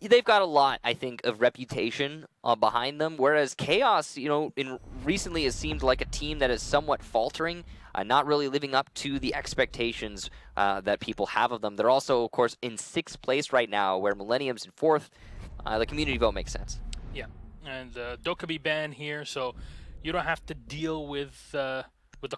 they've got a lot, I think, of reputation behind them, whereas Chaos, you know, recently has seemed like a team that is somewhat faltering, not really living up to the expectations that people have of them. They're also, of course, in 6th place right now, where Millenium's in 4th. The community vote makes sense. Yeah, and Dokkaebi ban here, so you don't have to deal with the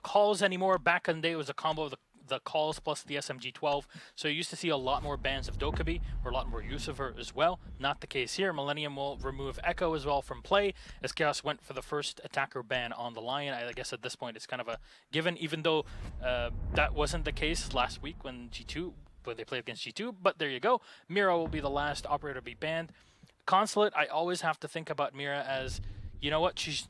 calls anymore. Back in the day, it was a combo of the calls plus the SMG-12, so you used to see a lot more bans of Dokkaebi, or a lot more use of her as well. Not the case here. Millenium will remove Echo as well from play, as Chaos went for the first attacker ban on the Lion. I guess at this point it's kind of a given, even though that wasn't the case last week when they played against G2, but there you go. Mira will be the last operator to be banned. Consulate, I always have to think about Mira as, you know what, she's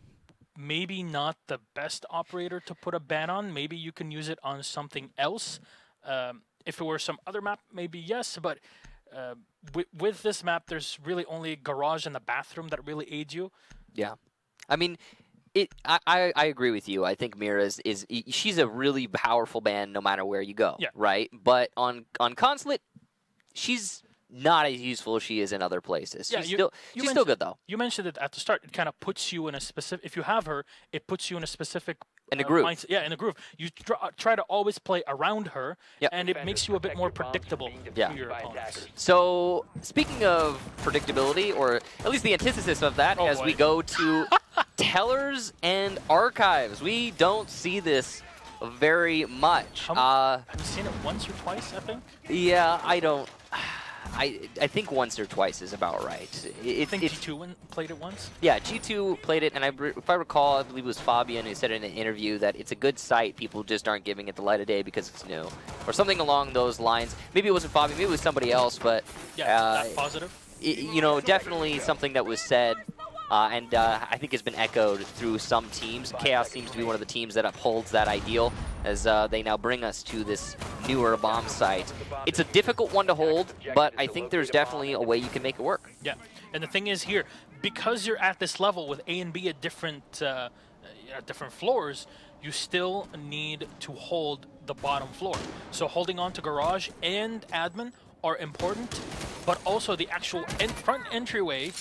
maybe not the best operator to put a ban on. Maybe you can use it on something else. If it were some other map, maybe yes, but with this map, there's really only Garage and the bathroom that really aids you. Yeah. I mean, I agree with you. I think Mira she's a really powerful ban no matter where you go, right? But on Consulate, she's not as useful as she is in other places. She's still good, though. You mentioned it at the start. It kind of puts you in a specific... If you have her, it puts you in a specific... In a groove. Mindset. Yeah, in a groove. You try to always play around her, and it makes you a bit more predictable to your opponents. So, speaking of predictability, or at least the antithesis of that, we go to Tellers and Archives. We don't see this very much. Have you seen it once or twice, I think? Yeah, I don't... I think once or twice is about right. I think G2 played it once? Yeah, G2 played it, and if I recall, I believe it was Fabian who said in an interview that it's a good site, people just aren't giving it the light of day because it's new. Or something along those lines. Maybe it wasn't Fabian, maybe it was somebody else, but... Yeah, that's positive. You know, definitely something that was said, and I think has been echoed through some teams. Chaos seems to be one of the teams that upholds that ideal, as they now bring us to this newer bomb site. It's a difficult one to hold, but I think there's definitely a way you can make it work. Yeah, and the thing is here, because you're at this level with A and B at different floors, you still need to hold the bottom floor. So holding on to Garage and Admin are important, but also the actual front entryway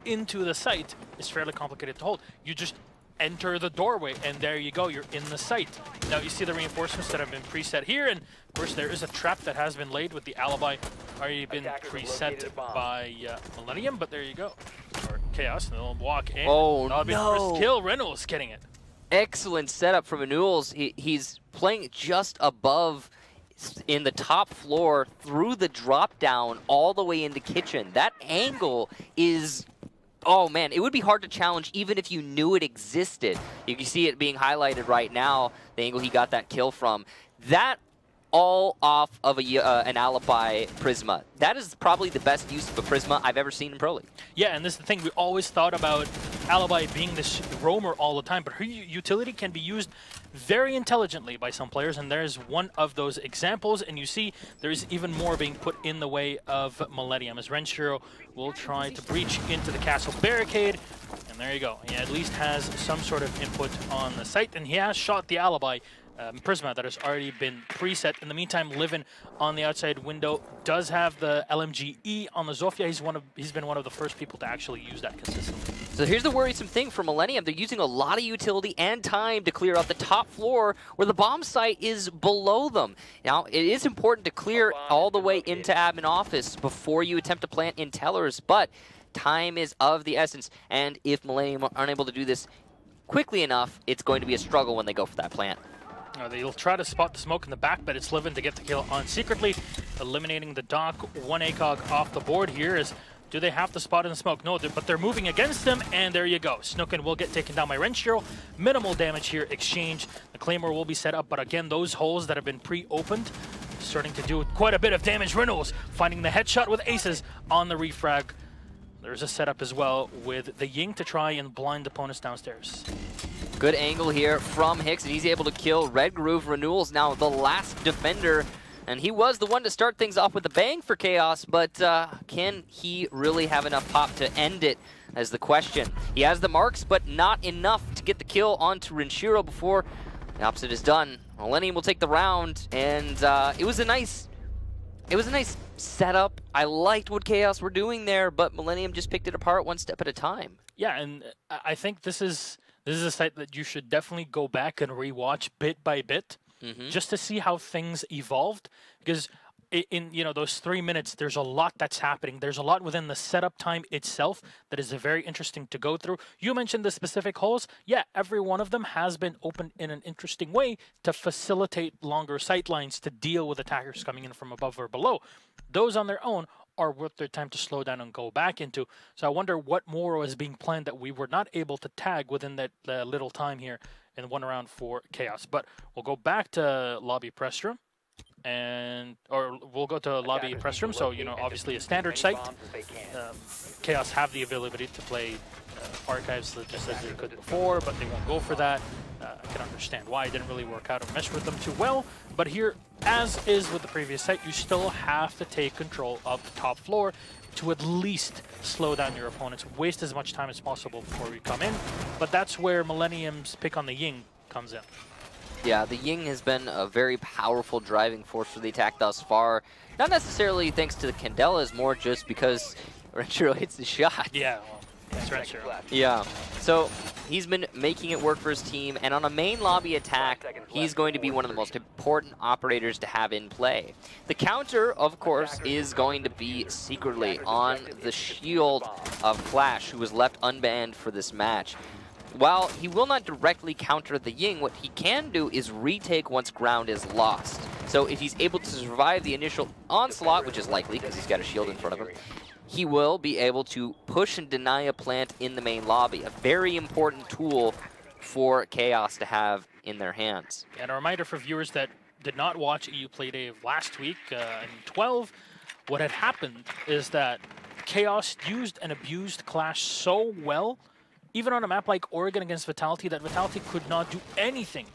into the site is fairly complicated to hold. You just enter the doorway, and there you go, you're in the site. Now you see the reinforcements that have been preset here, and of course there is a trap that has been laid with the alibi already been preset by Millenium, but there you go. Or Chaos, and they'll walk in. Oh, that'll be the first kill. Reynolds getting it. Excellent setup from Anuels. He's playing just above in the top floor through the drop down all the way into kitchen. That angle is... Oh man, it would be hard to challenge even if you knew it existed. You can see it being highlighted right now, the angle he got that kill from. That all off of an alibi Prisma. That is probably the best use of a Prisma I've ever seen in Pro League. Yeah, and this is the thing, we always thought about alibi being this roamer all the time, but her utility can be used very intelligently by some players, and there's one of those examples, and you see there's even more being put in the way of Millenium, as Renshiro will try to breach into the castle barricade, and there you go. He at least has some sort of input on the site, and he has shot the alibi Prisma that has already been preset. In the meantime, Livin on the outside window does have the LMG-E on the Zofia. He's been one of the first people to actually use that consistently. So here's the worrisome thing for Millenium. They're using a lot of utility and time to clear out the top floor where the bomb site is below them. Now, it is important to clear all the way into admin office before you attempt to plant in Tellers, but time is of the essence, and if Millenium are unable to do this quickly enough, it's going to be a struggle when they go for that plant. They'll try to spot the smoke in the back, but it's Livin to get the kill on secretly, eliminating the Doc. One ACOG off the board here. Is do they have to spot in the smoke? No, but they're moving against them, and there you go. Snooken will get taken down by Renshiro. Minimal damage here, exchange. The Claymore will be set up, but again, those holes that have been pre-opened starting to do quite a bit of damage. Reynolds finding the headshot with aces on the refrag. There's a setup as well with the Ying to try and blind opponents downstairs. Good angle here from Hicks, and he's able to kill Red Groove. Renewal's now the last defender, and he was the one to start things off with a bang for Chaos, but can he really have enough pop to end it, as the question. He has the marks, but not enough to get the kill onto Renshiro before the opposite is done. Millenium will take the round, and it was a nice It was a nice setup. I liked what Chaos were doing there, but Millenium just picked it apart one step at a time. Yeah, and I think this is a site that you should definitely go back and rewatch bit by bit, just to see how things evolved. Because in those 3 minutes, there's a lot that's happening. There's a lot within the setup time itself that is very interesting to go through. You mentioned the specific holes. Yeah, every one of them has been opened in an interesting way to facilitate longer sight lines to deal with attackers coming in from above or below. Those on their own are worth their time to slow down and go back into. So I wonder what more was being planned that we were not able to tag within that little time here in one round for Chaos. But we'll go back to lobby press room. Or we'll go to lobby press room. So, obviously a standard site. Chaos have the ability to play archives just as they could before, but they won't go for that. I can understand why it didn't really work out or mesh with them too well. But here, as is with the previous site, you still have to take control of the top floor to at least slow down your opponents, waste as much time as possible before we come in. But that's where Millennium's pick on the Ying comes in. Yeah, the Ying has been a very powerful driving force for the attack thus far. Not necessarily thanks to the Candelas, more just because Renshiro hits the shot. Yeah, well, that's Renshiro. Yeah, so he's been making it work for his team, and on a main lobby attack, he's going to be one of the most important operators to have in play. The counter, of course, is going to be secretly on the shield of Flash, who was left unbanned for this match. While he will not directly counter the Ying, what he can do is retake once ground is lost. So if he's able to survive the initial onslaught, which is likely because he's got a shield in front of him, he will be able to push and deny a plant in the main lobby. A very important tool for Chaos to have in their hands. And a reminder for viewers that did not watch EU Play Day of last week in 12, what had happened is that Chaos used and abused Clash so well, even on a map like Oregon against Vitality, that Vitality could not do anything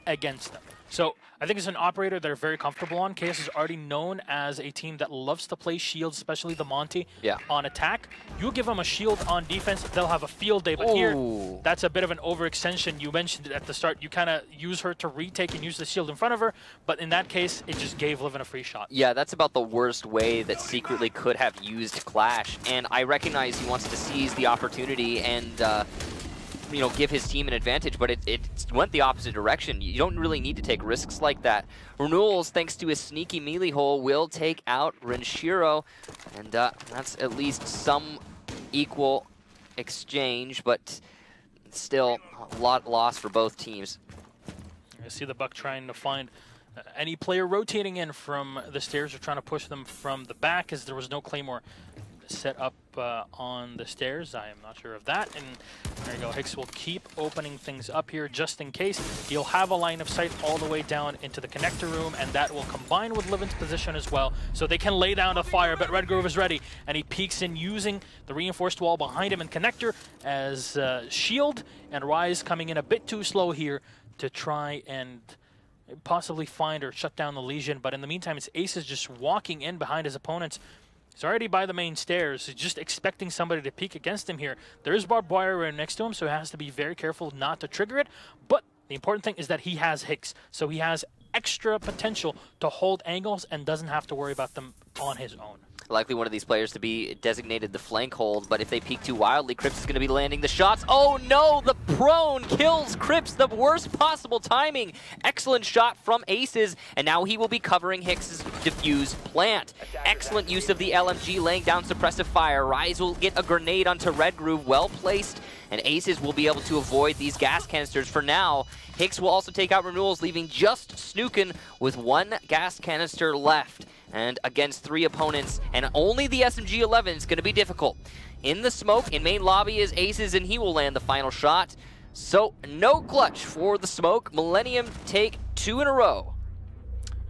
against them. So I think it's an operator they're very comfortable on. Chaos is already known as a team that loves to play shields, especially the Monty, on attack. You give them a shield on defense, they'll have a field day. But here, that's a bit of an overextension. You mentioned it at the start. You kind of use her to retake and use the shield in front of her. But in that case, it just gave Livin a free shot. Yeah, that's about the worst way that Secretly could have used Clash. And I recognize he wants to seize the opportunity and give his team an advantage, but it went the opposite direction. You don't really need to take risks like that. Renewals, thanks to his sneaky melee hole, will take out Renshiro, and that's at least some equal exchange, but still a lot lost for both teams. I see the Buck trying to find any player rotating in from the stairs or trying to push them from the back, as there was no Claymore set up on the stairs. I am not sure of that. And there you go. Hicks will keep opening things up here just in case. He'll have a line of sight all the way down into the connector room, and that will combine with Livin's position as well, so they can lay down a fire. But Redgrove is ready, and he peeks in using the reinforced wall behind him and connector as shield, and Rise coming in a bit too slow here to try and possibly find or shut down the Legion. But in the meantime, it's Aces just walking in behind his opponents. He's already by the main stairs. He's just expecting somebody to peek against him here. There is barbed wire right next to him, so he has to be very careful not to trigger it. But the important thing is that he has Hicks, so he has extra potential to hold angles and doesn't have to worry about them on his own. Likely one of these players to be designated the flank hold, but if they peek too wildly, Crips is going to be landing the shots. Oh no, the prone kills Crips, the worst possible timing. Excellent shot from Aces, and now he will be covering Hicks' diffuse plant. Excellent use of the LMG, laying down suppressive fire. Rise will get a grenade onto Red Groove, well placed, and Aces will be able to avoid these gas canisters for now. Hicks will also take out Renewals, leaving just Snookin with one gas canister left. And against 3 opponents, and only the SMG-11 is going to be difficult. In the smoke, in main lobby is Aces, and he will land the final shot. So, no clutch for the smoke. Millennium take 2 in a row.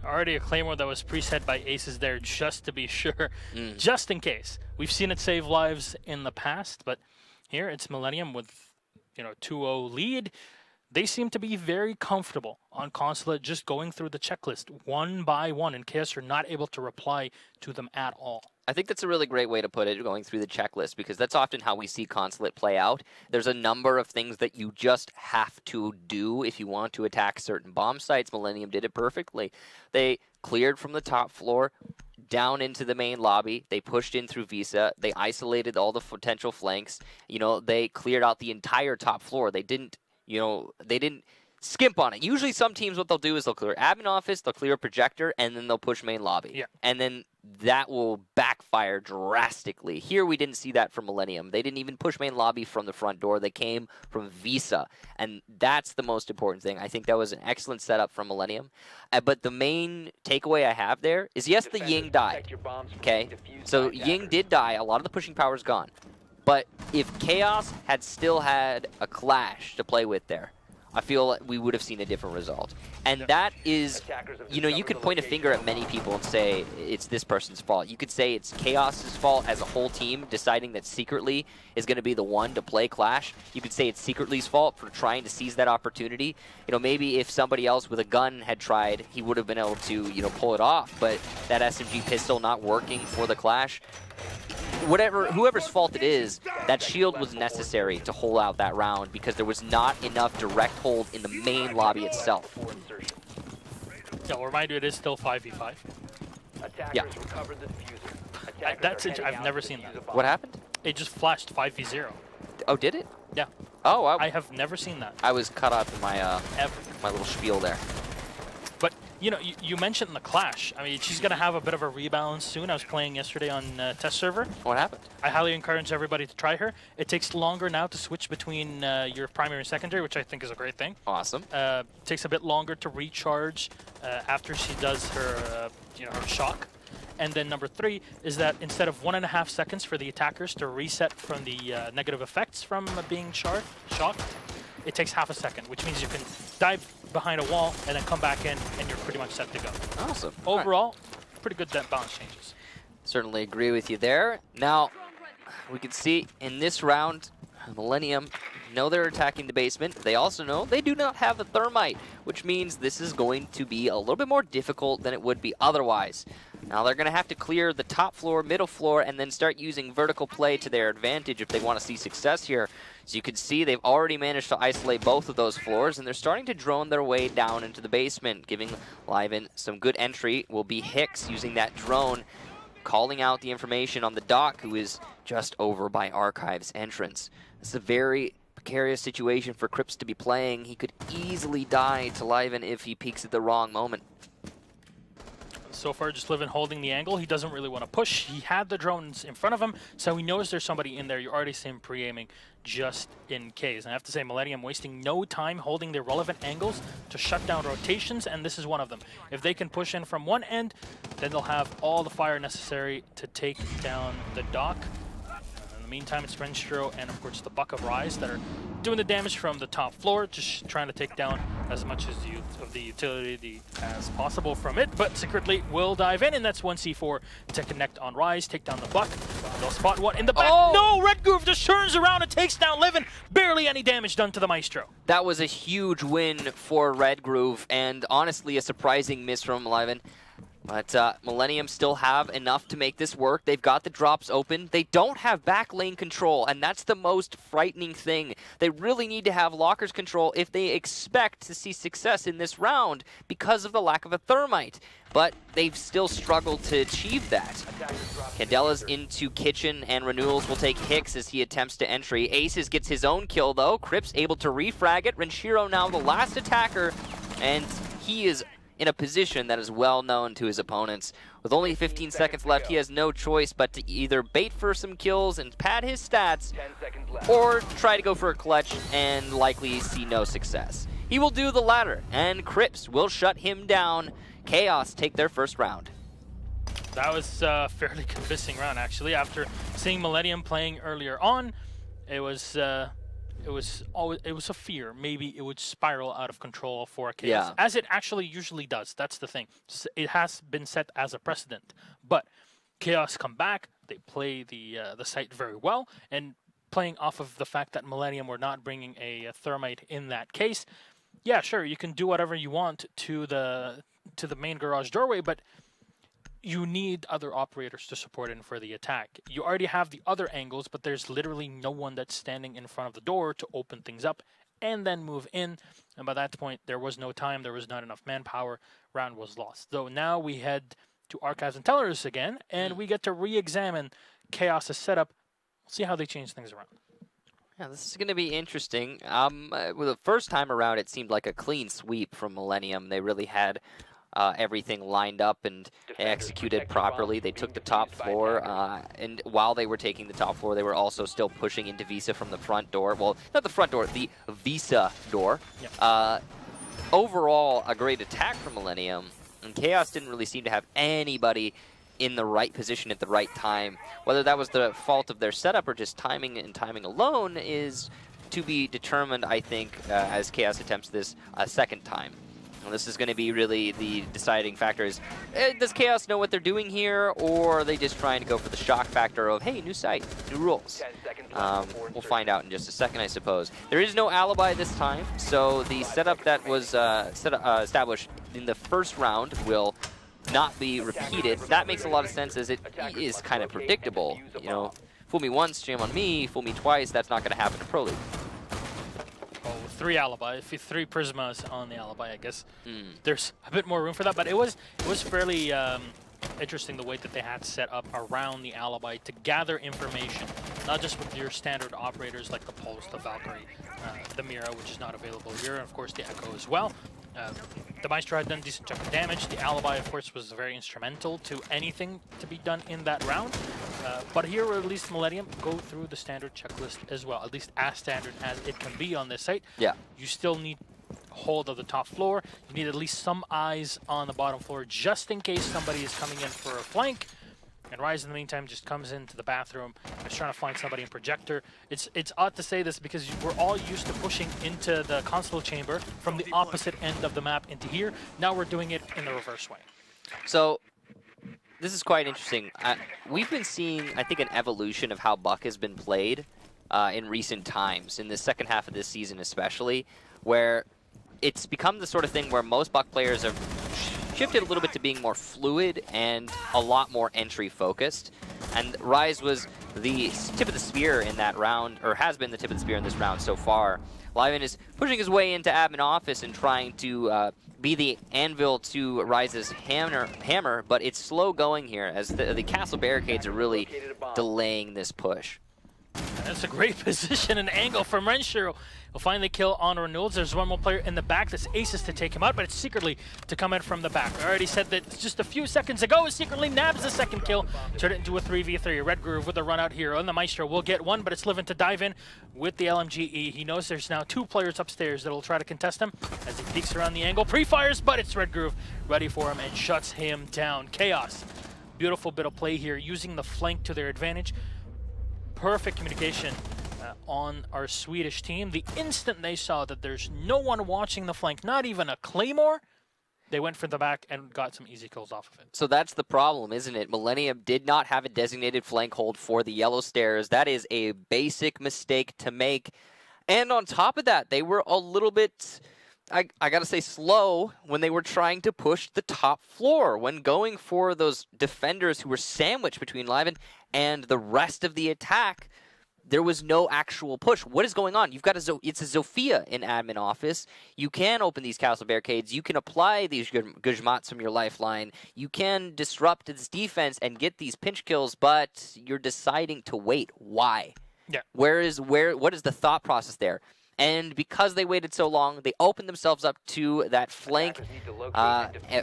Already a Claymore that was preset by Aces there, just to be sure, just in case. We've seen it save lives in the past, but here it's Millennium with 2-0 lead. They seem to be very comfortable on Consulate, just going through the checklist one by one, in case you're not able to reply to them at all. I think that's a really great way to put it, going through the checklist, because that's often how we see Consulate play out. There's a number of things that you just have to do if you want to attack certain bomb sites. Millennium did it perfectly. They cleared from the top floor, down into the main lobby. They pushed in through Visa. They isolated all the potential flanks. You know, they cleared out the entire top floor. They didn't, you know, they didn't skimp on it. Usually some teams, what they'll do is they'll clear admin office, they'll clear projector, and then they'll push main lobby. Yeah. And then that will backfire drastically. Here we didn't see that from Millenium. They didn't even push main lobby from the front door. They came from Visa. And that's the most important thing. I think that was an excellent setup from Millenium. But the main takeaway I have there is, yes, the Ying died. Okay? So Ying did die. A lot of the pushing power is gone. But if Chaos had still had a Clash to play with there, I feel like we would have seen a different result. And that is, you know, you could point a finger at many people and say it's this person's fault. You could say it's Chaos's fault as a whole team deciding that Secretly is going to be the one to play Clash. You could say it's Secretly's fault for trying to seize that opportunity. You know, maybe if somebody else with a gun had tried, he would have been able to, you know, pull it off. But that SMG pistol not working for the Clash, whoever's fault it is, that shield was necessary to hold out that round because there was not enough direct hold in the main lobby itself. Yeah, I'll remind you, it is still 5v5. Yeah. That's it. I've never seen that. What happened? It just flashed 5v0. Oh, did it? Yeah. Oh, I have never seen that. I was cut off in my Ever. my little spiel there. But, you know, you mentioned the Clash. I mean, she's going to have a bit of a rebalance soon. I was playing yesterday on test server. What happened? I highly encourage everybody to try her. It takes longer now to switch between your primary and secondary, which I think is a great thing. Awesome. Takes a bit longer to recharge after she does her, you know, her shock. And then number 3 is that instead of 1.5 seconds for the attackers to reset from the negative effects from being shocked, it takes half a second, which means you can dive behind a wall and then come back in, and you're pretty much set to go. Awesome. Overall, pretty good balance changes. Certainly agree with you there. Now, we can see in this round, Millenium know they're attacking the basement. They also know they do not have a thermite, which means this is going to be a little bit more difficult than it would be otherwise. Now they're going to have to clear the top floor, middle floor, and then start using vertical play to their advantage if they want to see success here. So you can see they've already managed to isolate both of those floors, and they're starting to drone their way down into the basement, giving Liven some good entry. Will be Hicks using that drone, calling out the information on the dock, who is just over by Archive's entrance. It's a very precarious situation for Crips to be playing. He could easily die to Liven if he peeks at the wrong moment. So far, just Liven holding the angle. He doesn't really want to push. He had the drones in front of him, so he knows there's somebody in there. You already see him pre-aiming just in case. And I have to say, Millenium wasting no time holding the relevant angles to shut down rotations, and this is one of them. If they can push in from one end, then they'll have all the fire necessary to take down the dock. In the meantime, it's Renstro and, of course, the Buck of Rise that are doing the damage from the top floor, just trying to take down as much of the utility as possible from it. But Secretly will dive in, and that's 1C4 to connect on Rise, take down the Buck. They'll spot one in the back. Oh! No, Red Groove just turns around and takes down Liven. Barely any damage done to the Maestro. That was a huge win for Red Groove, and honestly a surprising miss from Liven. But Millenium still have enough to make this work. They've got the drops open. They don't have back lane control, and that's the most frightening thing. They really need to have lockers control if they expect to see success in this round because of the lack of a thermite. But they've still struggled to achieve that. Candela's into Kitchen, and Renewals will take Hicks as he attempts to entry. Aces gets his own kill, though. Crips able to refrag it. Renshiro now the last attacker, and he is in a position that is well known to his opponents. With only 15 seconds left, he has no choice but to either bait for some kills and pad his stats, or try to go for a clutch and likely see no success. He will do the latter, and Crips will shut him down. Chaos take their first round. That was a fairly convincing round, actually. After seeing Millenium playing earlier on, it was a fear maybe it would spiral out of control for Chaos, as it actually usually does. That's the thing. It has been set as a precedent. But Chaos come back, they play the site very well, and playing off of the fact that Millenium were not bringing a thermite in that case, yeah, sure, you can do whatever you want to the main garage doorway, but you need other operators to support in for the attack. You already have the other angles, but there's literally no one that's standing in front of the door to open things up and then move in. And by that point, there was no time, there was not enough manpower, round was lost. So now we head to Archives and Tellers again, and we get to re-examine Chaos' setup, see how they change things around. Yeah, this is going to be interesting. Well, the first time around, it seemed like a clean sweep from Millenium. They really had everything lined up and executed properly. They took the top floor, and while they were taking the top floor, they were also still pushing into Visa from the front door. Well, not the front door, the Visa door. Yep. Overall, a great attack from Millenium, and Chaos didn't really seem to have anybody in the right position at the right time. Whether that was the fault of their setup or just timing and timing alone is to be determined, I think, as Chaos attempts this a second time. And this is going to be really the deciding factor is, does Chaos know what they're doing here, or are they just trying to go for the shock factor of, hey, new site, new rules? We'll find out in just a second, I suppose. There is no alibi this time, so the setup that was established in the first round will not be repeated. That makes a lot of sense, as it is kind of predictable. You know, fool me once, shame on me. Fool me twice, that's not going to happen in Pro League. Oh, 3 alibi, 3 Prismas on the alibi, I guess. There's a bit more room for that, but it was fairly interesting the way that they had set up around the alibi to gather information, not just with your standard operators like the Pulse, the Valkyrie, the Mira, which is not available here, and of course the Echo as well. The Maestro had done a decent chunk of damage. The alibi, of course, was very instrumental to anything to be done in that round. But here, or at least Millenium, go through the standard checklist as well, at least as standard as it can be on this site. Yeah. You still need hold of the top floor. You need at least some eyes on the bottom floor, just in case somebody is coming in for a flank. And Rise, in the meantime, just comes into the bathroom, is trying to find somebody in Projector. It's odd to say this because we're all used to pushing into the console chamber from the opposite end of the map into here. Now we're doing it in the reverse way. So this is quite interesting. We've been seeing, I think, an evolution of how Buck has been played in recent times, in the second half of this season especially, where it's become the sort of thing where most Buck players have shifted a little bit to being more fluid and a lot more entry focused. And Rise was the tip of the spear in that round, or has been the tip of the spear in this round so far. Liven is pushing his way into admin office and trying to be the anvil to Rise's hammer, but it's slow going here as the castle barricades are really delaying this push. And that's a great position and angle from Renshiro. He'll find the kill on Renewals. There's one more player in the back that's aces to take him out, but it's secretly to come in from the back. I already said that just a few seconds ago, secretly nabs the second kill, turned it into a 3v3. Red Groove with a run out here on the Maestro will get one, but it's Livin to dive in with the LMGE. He knows there's now 2 players upstairs that will try to contest him as he peeks around the angle. Pre-fires, but it's Red Groove ready for him and shuts him down. Chaos, beautiful bit of play here, using the flank to their advantage. Perfect communication on our Swedish team. The instant they saw that there's no one watching the flank, not even a Claymore, they went for the back and got some easy kills off of it. So that's the problem, isn't it? Millenium did not have a designated flank hold for the yellow stairs. That is a basic mistake to make. And on top of that, they were a little bit, I gotta say, slow when they were trying to push the top floor, when going for those defenders who were sandwiched between Liven and the rest of the attack. There was no actual push. What is going on? You've got it's a Zofia in admin office. You can open these castle barricades. You can apply these Guzmats from your lifeline. You can disrupt this defense and get these pinch kills, but you're deciding to wait. Why? Yeah. What is the thought process there? And because they waited so long, they opened themselves up to that flank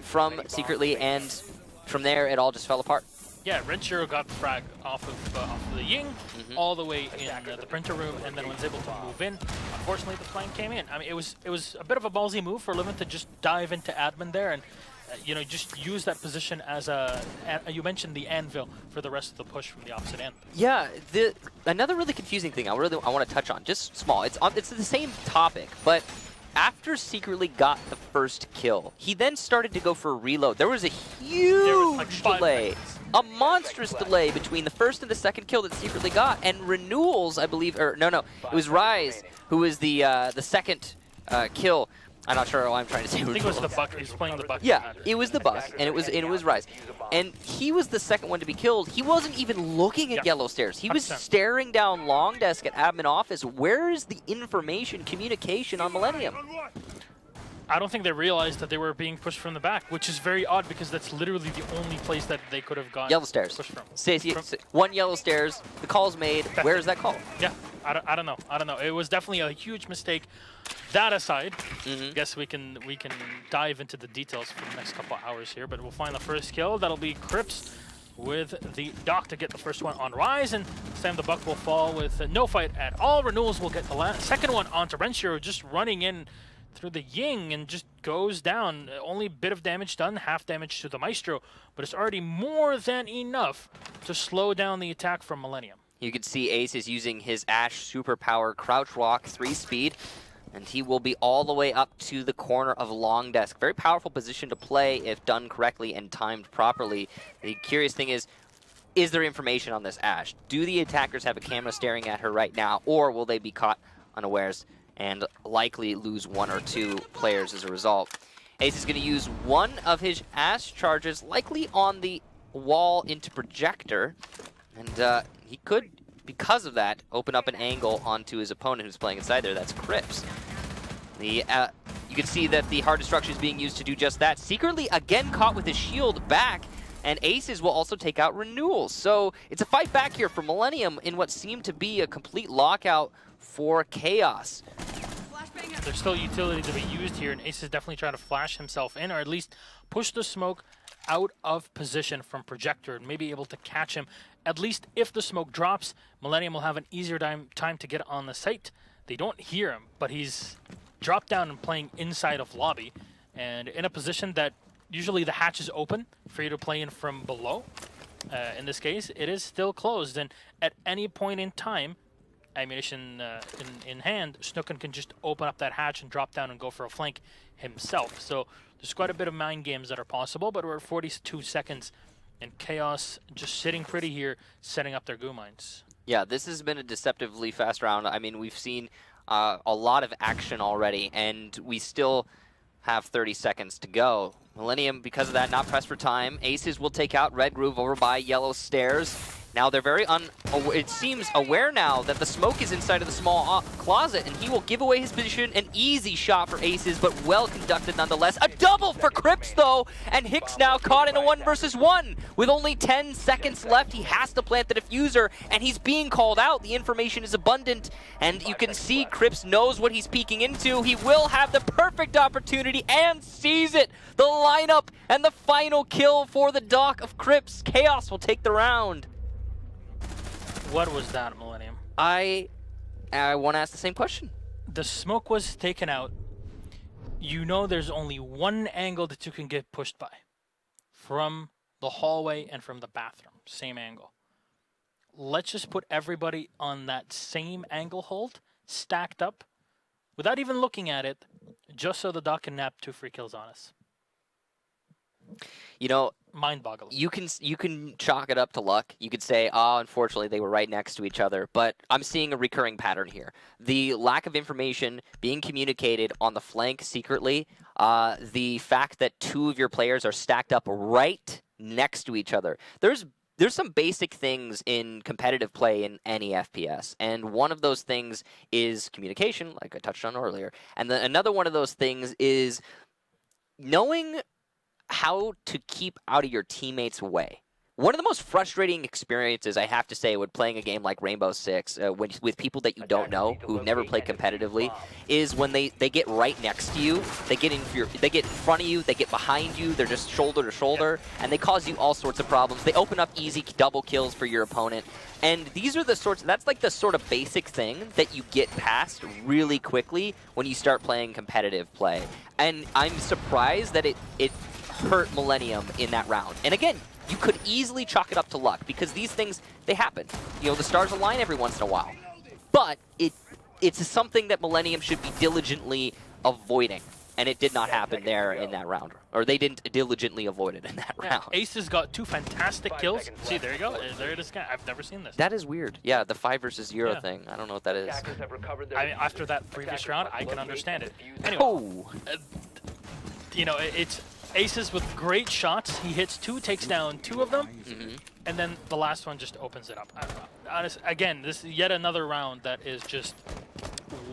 from secretly, and from there it all just fell apart. Yeah, Renshiro got the frag off of the Ying, all the way in the printer room, and then was able to move in. Unfortunately, the flank came in. I mean, it was a bit of a ballsy move for Livin to just dive into admin there and you know, just use that position as a. You mentioned the anvil for the rest of the push from the opposite end. Yeah, another really confusing thing I want to touch on, just small. It's the same topic, but. After secretly got the first kill, he then started to go for a reload. There was a huge delay, a monstrous delay between the first and the second kill that secretly got. And Renewals, I believe, or no, it was Rise who was the second kill. I'm not sure what I'm trying to say. I think it was the Buck. He was playing the Buck. Yeah, it was the Buck, and it was Rise. And he was the second one to be killed. He wasn't even looking at yellow stairs. He was staring down long desk at admin office. Where is the information, communication on Millenium? I don't think they realized that they were being pushed from the back, which is very odd because that's literally the only place that they could have gotten Yellow stairs. pushed from. Stacey, one yellow stairs. The call's made. Where is that call? Yeah, I don't know. I don't know. It was definitely a huge mistake. That aside, I guess we can dive into the details for the next couple of hours here, but we'll find the first kill. That'll be Crips with the Doc to get the first one on Rise, and Sam the Buck will fall with no fight at all. Renewals will get the second one on Torrentio, just running in through the Ying and just goes down. Only a bit of damage done, half damage to the Maestro, but it's already more than enough to slow down the attack from Millenium. You can see Ace is using his Ashe superpower crouch walk 3-speed, and he will be all the way up to the corner of Long Desk. Very powerful position to play if done correctly and timed properly. The curious thing is there information on this Ashe? Do the attackers have a camera staring at her right now, or will they be caught unawares and likely lose one or two players as a result? Ace is going to use one of his Ashe charges, likely on the wall into Projector, and he could, because of that, open up an angle onto his opponent who's playing inside there. That's Crips. You can see that the Hard Destruction is being used to do just that. Secretly, again, caught with his shield back, and Aces will also take out Renewals. So it's a fight back here for Millenium in what seemed to be a complete lockout for Chaos. There's still utility to be used here, and Ace is definitely trying to flash himself in, or at least push the smoke out of position from Projector and maybe able to catch him. At least if the smoke drops, Millenium will have an easier time to get on the site. They don't hear him, but he's dropped down and playing inside of lobby, and in a position that usually the hatch is open for you to play in from below. In this case, it is still closed, and at any point in time, ammunition in hand, Snooken can just open up that hatch and drop down and go for a flank himself. So there's quite a bit of mind games that are possible, but we're at 42 seconds, and Chaos just sitting pretty here, setting up their goo mines. Yeah, this has been a deceptively fast round. I mean, we've seen a lot of action already, and we still have 30 seconds to go. Millenium, because of that, not pressed for time. Aces will take out Red Groove over by Yellow Stairs. Now they're very it seems aware now that the smoke is inside of the small closet, and he will give away his position. An easy shot for Aces, but well conducted nonetheless. A double for Crips though, and Hicks now caught in a 1-versus-1. With only 10 seconds left, he has to plant the diffuser, and he's being called out. The information is abundant, and you can see Crips knows what he's peeking into. He will have the perfect opportunity and sees it. The lineup and the final kill for the Doc of Crips. Chaos will take the round. What was that, Millenium? I want to ask the same question. The smoke was taken out. You know there's only one angle that you can get pushed by. From the hallway and from the bathroom. Same angle. Let's just put everybody on that same angle hold, stacked up, without even looking at it, just so the Doc can nap 2 free kills on us. You know, mind-boggling. You can chalk it up to luck. You could say, oh, unfortunately, they were right next to each other. But I'm seeing a recurring pattern here. The lack of information being communicated on the flank secretly, the fact that 2 of your players are stacked up right next to each other. There's some basic things in competitive play in any FPS, and one of those things is communication, like I touched on earlier. And then another one of those things is knowing how to keep out of your teammates' way. One of the most frustrating experiences, I have to say, when playing a game like Rainbow Six with people that you don't know, who've never played competitively, is when they get right next to you, they get in front of you, they get behind you, they're just shoulder to shoulder, and they cause you all sorts of problems. They open up easy double kills for your opponent, and these are the that's like the sort of basic thing that you get past really quickly when you start playing competitive play. And I'm surprised that it hurt Millenium in that round. And again, you could easily chalk it up to luck, because these things, they happen. You know, the stars align every once in a while. But it's something that Millenium should be diligently avoiding, and it did not happen there in that round. Or they didn't diligently avoid it in that round. Ace has got 2 fantastic kills. See, there you go. There it is. I've never seen this. That is weird. Yeah, the 5-versus-0 thing. I don't know what that is. I mean, after that previous round, I can understand it. Anyway, you know, it's Aces with great shots. He hits 2, takes down 2 of them, and then the last one just opens it up. I don't know. Again, this is yet another round that is just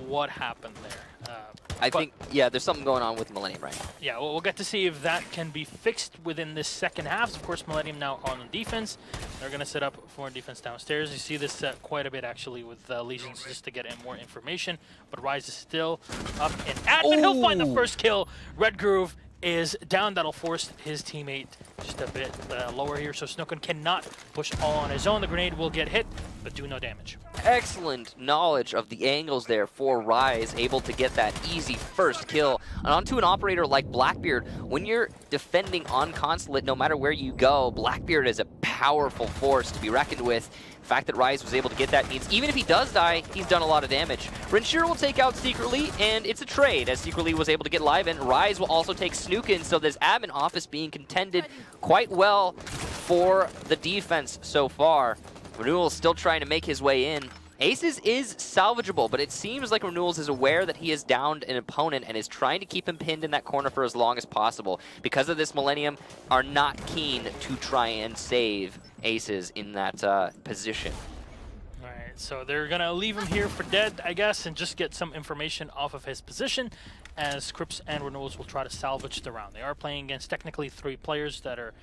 what happened there. I think, yeah, there's something going on with Millenium right now. Yeah, well, we'll get to see if that can be fixed within this second half. Of course, Millenium now on defense. They're going to set up for defense downstairs. You see this quite a bit, actually, with Legions, just to get in more information. But Rise is still up in admin. He'll find the first kill. Red Groove is down. That'll force his teammate just a bit lower here, so Snookin cannot push all on his own. The grenade will get hit, but do no damage. Excellent knowledge of the angles there for Rise, able to get that easy first kill. And onto an operator like Blackbeard, when you're defending on Consulate, no matter where you go, Blackbeard is a powerful force to be reckoned with. The fact that Rise was able to get that means even if he does die, he's done a lot of damage. Renshiro will take out Secretly, and it's a trade, as Secretly was able to get live in. Rise will also take Snookin, so this admin office being contended quite well for the defense so far. Renewals still trying to make his way in. Aces is salvageable, but it seems like Renewals is aware that he has downed an opponent and is trying to keep him pinned in that corner for as long as possible. Because of this, Millenium are not keen to try and save Aces in that position. All right, so they're going to leave him here for dead, I guess, and just get some information off of his position, as Crips and Renewals will try to salvage the round. They are playing against technically 3 players that are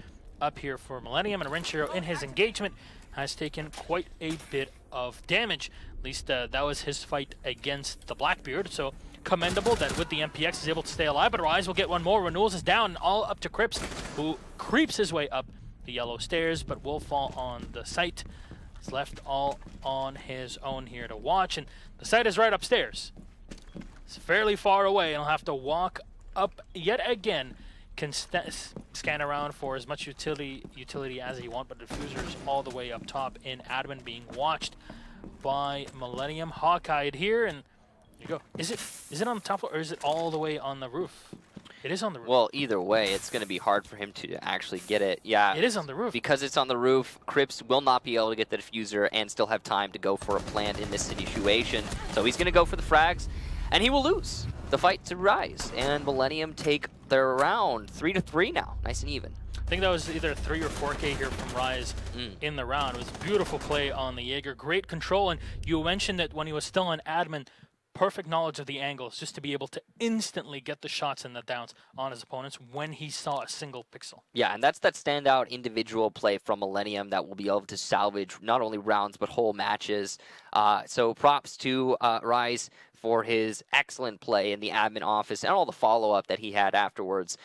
up here for Millenium, and Renshiro in his engagement has taken quite a bit of damage. At least that was his fight against the Blackbeard, so commendable that with the MPX is able to stay alive, but Rise will get one more. Renewals is down, all up to Crips, who creeps his way up the yellow stairs, but will fall on the site. He's left all on his own here to watch, and the site is right upstairs. It's fairly far away, and he'll have to walk up yet again. Can scan around for as much utility as he wants, but the diffuser is all the way up top in admin, being watched by Millenium. Hawkeye here, and there you go. Is it on the top floor, or is it all the way on the roof? It is on the roof. Well, either way, it's going to be hard for him to actually get it. Yeah, it is on the roof. Because it's on the roof, Crips will not be able to get the diffuser and still have time to go for a plant in this situation. So he's going to go for the frags, and he will lose the fight to Rise. And Millenium take their round 3-3 now, nice and even. I think that was either 3 or 4K here from Rise in the round. It was a beautiful play on the Jaeger, great control, and you mentioned that when he was still on admin, perfect knowledge of the angles, just to be able to instantly get the shots and the downs on his opponents when he saw a single pixel. Yeah, and that's that standout individual play from Millenium that will be able to salvage not only rounds but whole matches. So props to Rise for his excellent play in the admin office and all the follow-up that he had afterwards.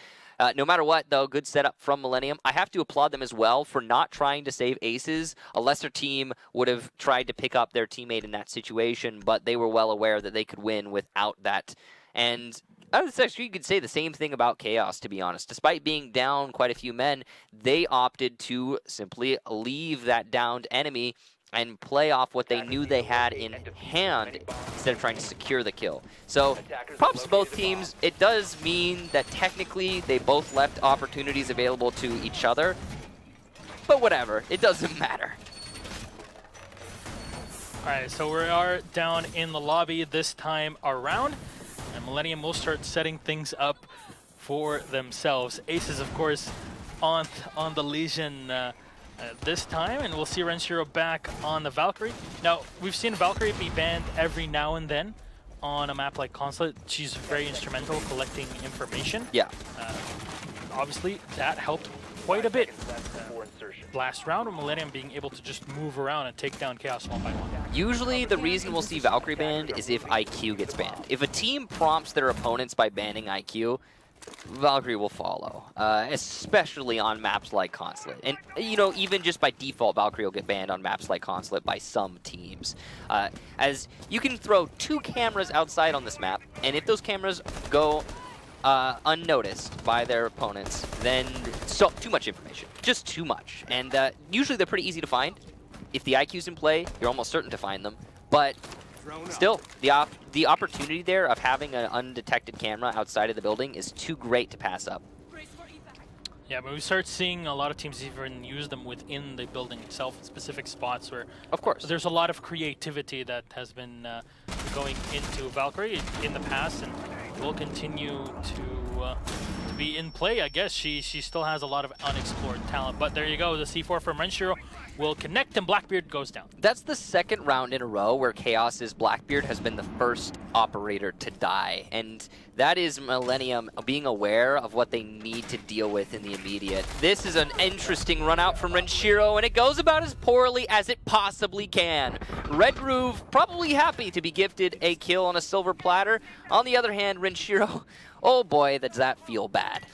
No matter what, though, good setup from Millenium. I have to applaud them as well for not trying to save Aces. A lesser team would have tried to pick up their teammate in that situation, but they were well aware that they could win without that. And actually, you could say the same thing about Chaos, to be honest. Despite being down quite a few men, they opted to simply leave that downed enemy and play off what they knew they had in hand instead of trying to secure the kill. So props to both teams. It does mean that technically they both left opportunities available to each other, but whatever, it doesn't matter. All right, so we are down in the lobby this time around, and Millenium will start setting things up for themselves. Aces, of course, on the Legion this time, and we'll see Renshiro back on the Valkyrie. Now, we've seen Valkyrie be banned every now and then on a map like Consulate. She's very instrumental collecting information. Yeah. Obviously, that helped quite a bit last round, with Millenium being able to just move around and take down Chaos one by one. Usually, the reason we'll see Valkyrie banned is if IQ gets banned. If a team prompts their opponents by banning IQ, Valkyrie will follow, especially on maps like Consulate. And, you know, even just by default, Valkyrie will get banned on maps like Consulate by some teams. As you can throw 2 cameras outside on this map, and if those cameras go unnoticed by their opponents, then too much information. Just too much. And usually they're pretty easy to find. If the IQ's in play, you're almost certain to find them. But still, the opportunity there of having an undetected camera outside of the building is too great to pass up. Yeah, but we start seeing a lot of teams even use them within the building itself in specific spots where, of course, there's a lot of creativity that has been going into Valkyrie in the past, and will continue to be in play. I guess she still has a lot of unexplored talent. But there you go, the C4 from Renshiro will connect and Blackbeard goes down. That's the second round in a row where Chaos's Blackbeard has been the first operator to die. And that is Millenium being aware of what they need to deal with in the immediate. This is an interesting run out from Renshiro, and it goes about as poorly as it possibly can. Red Groove probably happy to be gifted a kill on a silver platter. On the other hand, Renshiro, oh boy, does that feel bad.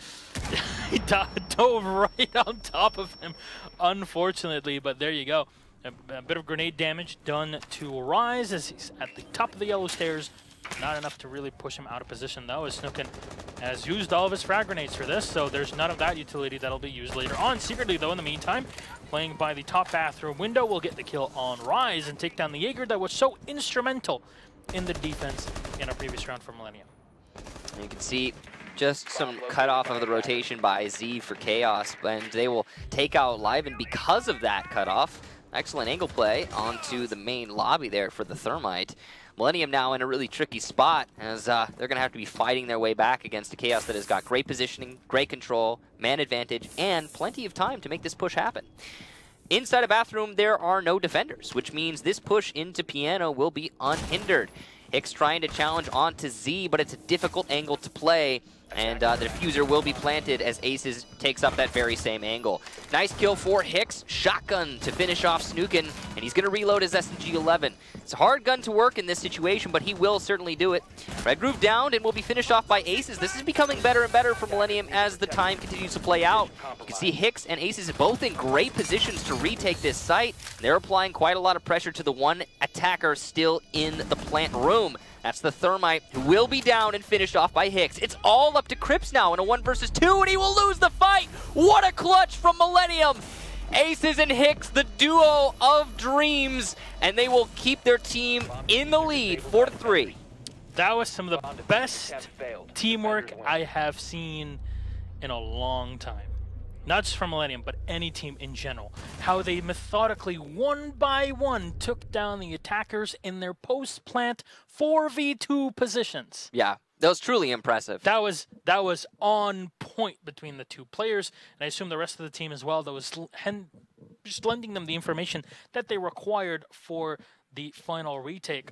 He dove right on top of him, unfortunately, but there you go. A bit of grenade damage done to Rise as he's at the top of the yellow stairs. Not enough to really push him out of position, though, as Snooken has used all of his frag grenades for this, so there's none of that utility that'll be used later on. Secretly, though, in the meantime, playing by the top bathroom window will get the kill on Rise and take down the Jaeger that was so instrumental in the defense in a previous round for Millenium. You can see just some cutoff of the rotation by Z for Chaos, and they will take out Liven because of that cutoff. Excellent angle play onto the main lobby there for the Thermite. Millenium now in a really tricky spot, as they're going to have to be fighting their way back against a Chaos that has got great positioning, great control, man advantage, and plenty of time to make this push happen. Inside a bathroom, there are no defenders, which means this push into Piano will be unhindered. Hicks trying to challenge onto Z, but it's a difficult angle to play, and the diffuser will be planted as Aces takes up that very same angle. Nice kill for Hicks. Shotgun to finish off Snooken, and he's going to reload his SMG-11. It's a hard gun to work in this situation, but he will certainly do it. Red Groove downed and will be finished off by Aces. This is becoming better and better for Millenium as the time continues to play out. You can see Hicks and Aces both in great positions to retake this site. They're applying quite a lot of pressure to the one attacker still in the plant room. That's the Thermite, who will be down and finished off by Hicks. It's all up to Crips now in a 1 versus 2, and he will lose the fight! What a clutch from Millenium! Aces and Hicks, the duo of dreams, and they will keep their team in the lead, 4-3. That was some of the best teamwork I have seen in a long time. Not just from Millenium, but any team in general. How they methodically, one by one, took down the attackers in their post-plant 4v2 positions. Yeah, that was truly impressive. That was on point between the two players, and I assume the rest of the team as well, that was just lending them the information that they required for the final retake.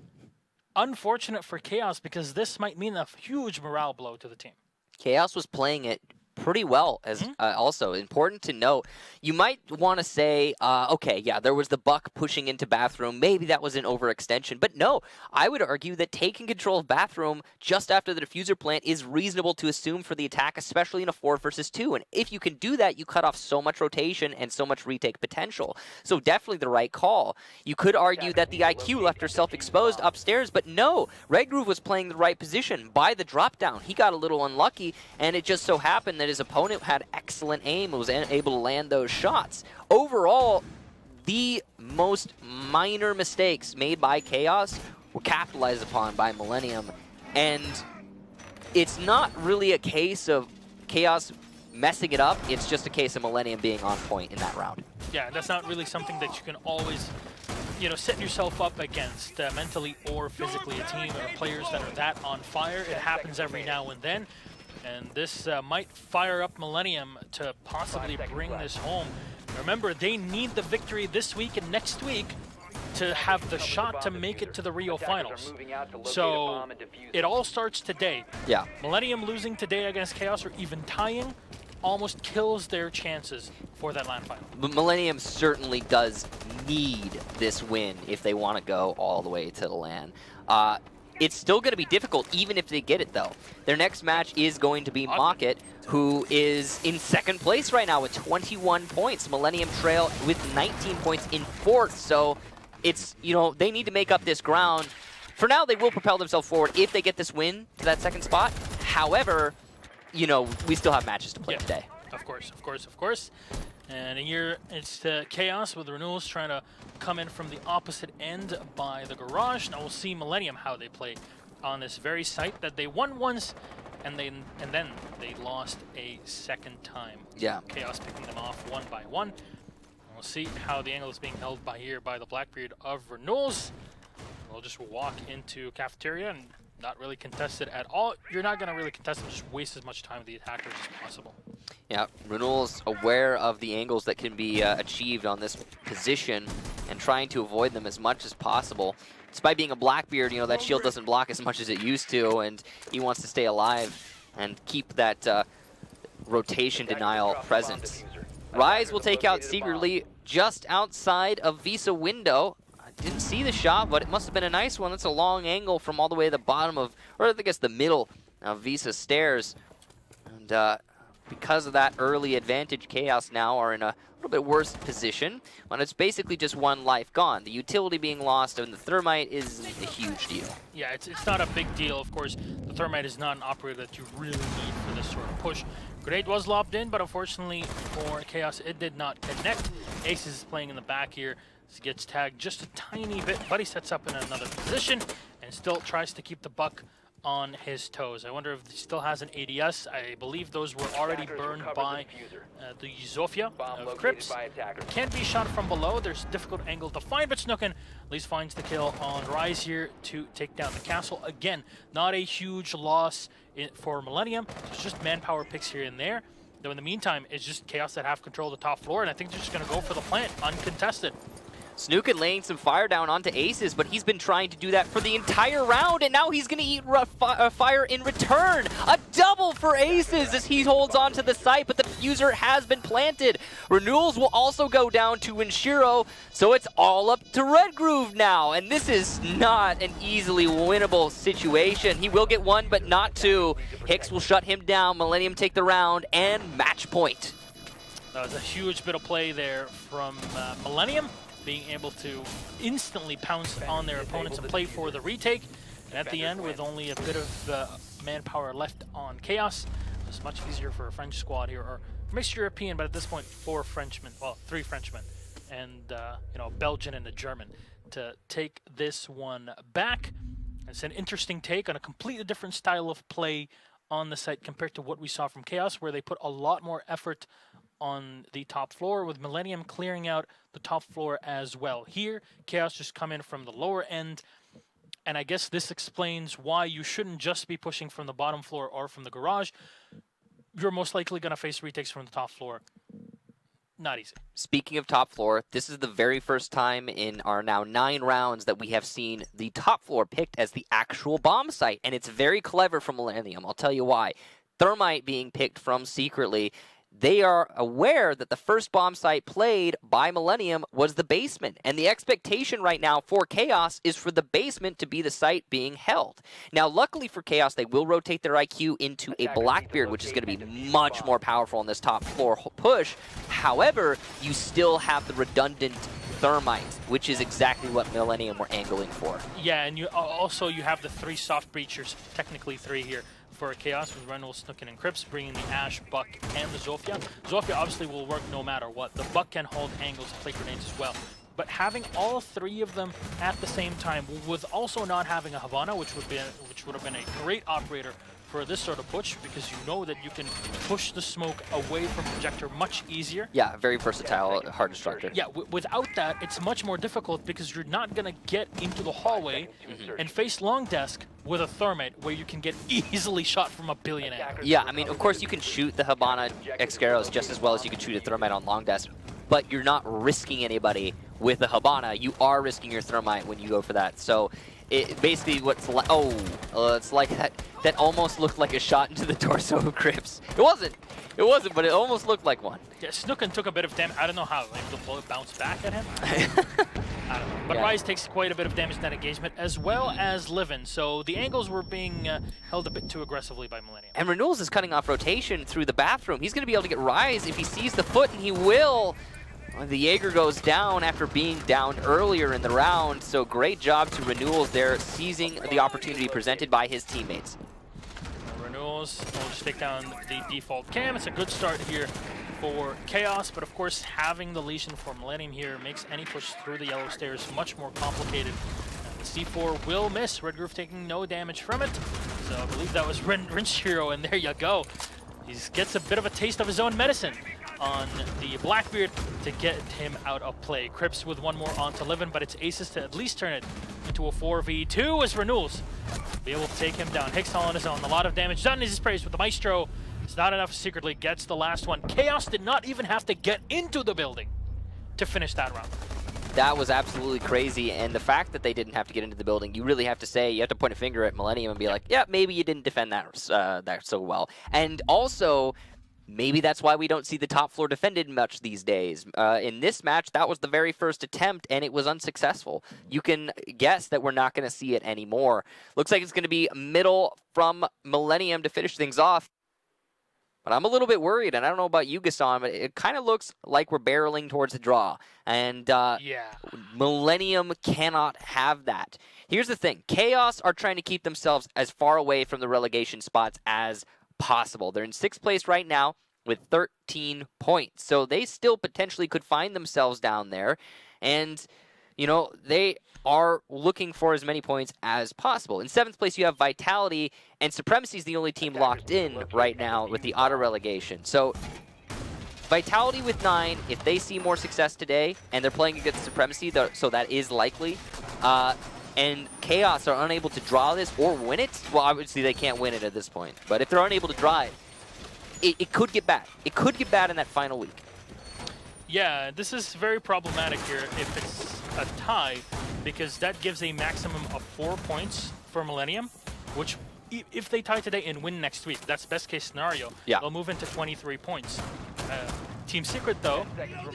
Unfortunate for Chaos, because this might mean a huge morale blow to the team. Chaos was playing it pretty well, as also important to note. You might want to say, okay, yeah, there was the Buck pushing into bathroom. Maybe that was an overextension. But no, I would argue that taking control of bathroom just after the diffuser plant is reasonable to assume for the attack, especially in a 4 versus 2. And if you can do that, you cut off so much rotation and so much retake potential. So definitely the right call. You could argue that the IQ left herself exposed upstairs, but no, Red Groove was playing the right position by the drop down. He got a little unlucky, and it just so happened that his opponent had excellent aim and was able to land those shots. Overall, the most minor mistakes made by Chaos were capitalized upon by Millenium, and it's not really a case of Chaos messing it up, it's just a case of Millenium being on point in that round. Yeah, that's not really something that you can always, you know, set yourself up against mentally or physically, a team or players that are that on fire. It happens every now and then. And this might fire up Millenium to possibly bring this home. Remember, they need the victory this week and next week to have the shot to make it to the Rio Finals. So it all starts today. Yeah. Millenium losing today against Chaos or even tying almost kills their chances for that LAN final. But Millenium certainly does need this win if they want to go all the way to the LAN. It's still going to be difficult, even if they get it, though. Their next match is going to be Mocket, who is in second place right now with 21 points. Millenium trail with 19 points in fourth. So it's, you know, they need to make up this ground. For now, they will propel themselves forward if they get this win to that second spot. However, you know, we still have matches to play today. Of course, of course, of course. And here it's Chaos with Renewals trying to come in from the opposite end by the garage. Now we'll see Millenium how they play on this very site that they won once and then they lost a second time. Yeah. Chaos picking them off one by one. And we'll see how the angle is being held by the Blackbeard of Renewals. We'll just walk into cafeteria and not really contested at all. You're not going to really contest them, just waste as much time with the attackers as possible. Yeah, Renewal's aware of the angles that can be achieved on this position and trying to avoid them as much as possible. Despite being a Blackbeard, you know, that shield doesn't block as much as it used to, and he wants to stay alive and keep that rotation denial present. Rise will take out secretly just outside of Visa window. I didn't see the shot, but it must have been a nice one. That's a long angle from all the way to the bottom of, or I guess the middle of Visa stairs. And because of that early advantage, Chaos now are in a little bit worse position when it's basically just one life gone. The utility being lost and the Thermite is a huge deal. Yeah, it's not a big deal. Of course, the Thermite is not an operator that you really need for this sort of push. Grenade was lobbed in, but unfortunately for Chaos, it did not connect. Ace is playing in the back here. He gets tagged just a tiny bit, but he sets up in another position and still tries to keep the Buck on his toes. I wonder if he still has an ADS. I believe those were already burned by the Zofia of Crips. Can't be shot from below. There's a difficult angle to find, but Snooken at least finds the kill on Rise here to take down the castle. Again, not a huge loss for Millenium. It's just manpower picks here and there. Though in the meantime, it's just Chaos that have control of the top floor, and I think they're just going to go for the plant, uncontested. Snooken laying some fire down onto Aces, but he's been trying to do that for the entire round, and now he's going to eat fire in return. A double for Aces as he holds on to the site, but the diffuser has been planted. Renewals will also go down to Winshiro, so it's all up to Red Groove now, and this is not an easily winnable situation. He will get one, but not two. Hicks will shut him down. Millenium take the round, and match point. That was a huge bit of play there from Millenium, being able to instantly pounce on their opponents and play for the retake. And at the end, with only a bit of manpower left on Chaos, it's much easier for a French squad here, or mixed European, but at this point, 4 Frenchmen, well, 3 Frenchmen, and you know, a Belgian and a German, to take this one back. It's an interesting take on a completely different style of play on the site compared to what we saw from Chaos, where they put a lot more effort on the top floor, with Millenium clearing out the top floor as well. Here, Chaos just come in from the lower end, and I guess this explains why you shouldn't just be pushing from the bottom floor or from the garage. You're most likely going to face retakes from the top floor. Not easy. Speaking of top floor, this is the very first time in our now 9 rounds that we have seen the top floor picked as the actual bomb site, and it's very clever from Millenium. I'll tell you why. Thermite being picked from secretly. They are aware that the first bomb site played by Millenium was the basement, and the expectation right now for Chaos is for the basement to be the site being held. Now, luckily for Chaos, they will rotate their IQ into a Blackbeard, which is going to be much more powerful on this top floor push. However, you still have the redundant Thermite, which is exactly what Millenium were angling for. Yeah, and you also you have the 3 soft breachers, technically 3 here, for Chaos, with Reynolds, Snooken, and Crips, bringing the Ash, Buck, and the Zofia. Zofia obviously will work no matter what. The Buck can hold angles and play grenades as well. But having all 3 of them at the same time, with also not having a Havana, which would have been a great operator for this sort of push, because you know that you can push the smoke away from projector much easier. Yeah, very versatile, hard destructor. Yeah, without that, it's much more difficult, because you're not going to get into the hallway and face long desk with a Thermite, where you can get easily shot from a billion angles. Yeah, I mean, of course you can shoot the Habana Excaros just as well as you can shoot a Thermite on long desk, but you're not risking anybody with the Habana. You are risking your Thermite when you go for that. So it basically what's like, it's like that almost looked like a shot into the torso of Crips. It wasn't, but it almost looked like one. Yeah, Snooken took a bit of damage. I don't know how, like the bullet bounced back at him. I don't know. But yeah. Rise takes quite a bit of damage in that engagement, as well as Livin. So the angles were being held a bit too aggressively by Millenium. And Renewals is cutting off rotation through the bathroom. He's going to be able to get Rise if he sees the foot, and he will. The Jaeger goes down after being down earlier in the round, so great job to Renewals there, seizing the opportunity presented by his teammates. Renewals will just take down the default cam. It's a good start here for Chaos, but of course having the Legion for Millenium here makes any push through the yellow stairs much more complicated. And the C4 will miss, Red Groove taking no damage from it, so I believe that was Rinshiro, and there you go. He gets a bit of a taste of his own medicine on the Blackbeard to get him out of play. Crips with one more on to Livin, but it's Aces to at least turn it into a 4v2 as Renewals be able to take him down. Hicksall on his own. A lot of damage done as he's praised with the Maestro. It's not enough. Secretly gets the last one. Chaos did not even have to get into the building to finish that round. That was absolutely crazy, and the fact that they didn't have to get into the building, you really have to say, you have to point a finger at Millenium and be like, yeah, maybe you didn't defend that that so well. And also, maybe that's why we don't see the top floor defended much these days. In this match, that was the very first attempt, and it was unsuccessful. You can guess that we're not going to see it anymore. Looks like it's going to be middle from Millenium to finish things off. But I'm a little bit worried, and I don't know about you, Gaston, but it kind of looks like we're barreling towards the draw. And yeah, Millenium cannot have that. Here's the thing. Chaos are trying to keep themselves as far away from the relegation spots as possible. They're in 6th place right now with 13 points. So they still potentially could find themselves down there. And, you know, they are looking for as many points as possible. In 7th place, you have Vitality, and Supremacy is the only team locked in right now with the auto relegation. So Vitality with 9, if they see more success today, and they're playing against Supremacy, so that is likely, and Chaos are unable to draw this or win it, well, obviously they can't win it at this point, but if they're unable to draw it, it could get bad. It could get bad in that final week. Yeah, this is very problematic here if it's a tie, because that gives a maximum of 4 points for Millenium, which if they tie today and win next week, that's best case scenario. Yeah. They'll move into 23 points. Team Secret, though,